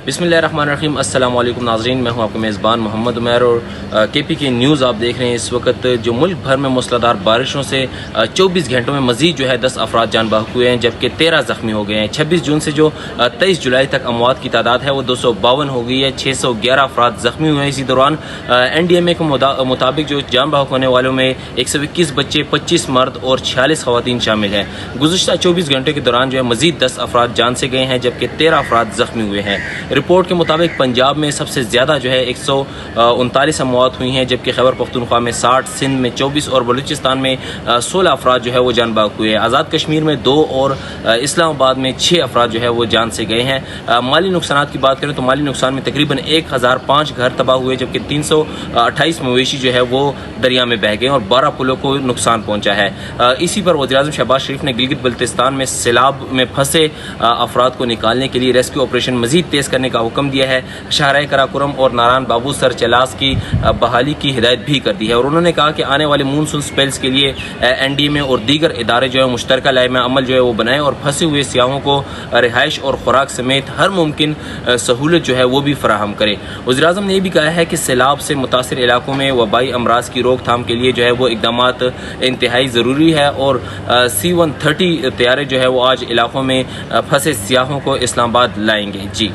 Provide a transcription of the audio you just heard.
बिस्मिल्लाहिर्रहमानिर्रहीम। अस्सलाम वालेकुम नाज़रीन, मैं हूं आपका मेज़बान मोहम्मद उमैर और KP की न्यूज़ आप देख रहे हैं। इस वक्त जो मुल्क भर में मूसलाधार बारिशों से 24 घंटों में मज़ीद जो है 10 अफराद जान बाहक हुए हैं, जबकि 13 ज़ख्मी हो गए हैं। 26 जून से जो 23 जुलाई तक अमवात की तादाद है वो 252 हो गई है। 611 अफराद ज़ख्मी हुए हैं। इसी दौरान NDMA के मुताबिक जो जान बाहक होने वालों में 121 बच्चे, 25 मर्द और 46 खवातीन शामिल हैं। गुज़श्ता 24 घंटे के दौरान जो है मज़ीद 10 अफराद जान से गए हैं, जबकि 13 अफराद ज़ख्मी हुए हैं। रिपोर्ट के मुताबिक पंजाब में सबसे ज़्यादा जो है 139 अमवात हुई हैं, जबकि खैबर पख्तूनख्वा में 60, सिंध में 24 और बलूचिस्तान में 16 अफराद जो है वो जान बाहक हुए हैं। आज़ाद कश्मीर में 2 और इस्लामाबाद में 6 अफराद जो है वो जान से गए हैं। माली नुकसान की बात करें तो माली नुकसान में तकरीबन 1005 घर तबाह हुए, जबकि 328 मवेशी जो है वो दरिया में बह गए और 12 पुलों को नुकसान पहुँचा है। इसी पर वज़ीर-ए-आज़म शहबाज शरीफ ने गिलगित बल्तिस्तान में सैलाब में फंसे अफराद को निकालने के लिए रेस्क्यू ऑपरेशन मज़ीद तेज़ करने का हुक्म दिया है। शाहराह कराकोरम और नारायण बाबू सर चलास की बहाली की हिदायत भी कर दी है और उन्होंने कहा कि आने वाले मूनसून स्पेल्स के लिए NDMA और दीगर इदारे जो है मुश्तरका लाइम अमल जो है वो बनाएं और फंसे हुए सियाहों को रिहाइश और खुराक समेत हर मुमकिन सहूलत जो है वो भी फराहम करे। वज़ीर-ए-आज़म ने यह भी कहा है कि सैलाब से मुतासिर इलाकों में वबाई अमराज की रोकथाम के लिए जो है वो इकदामात इंतहाई ज़रूरी है और C-130 तैयारे जो है वो आज इलाकों में फंसे सियाहों को इस्लामाबाद लाएंगे। जी।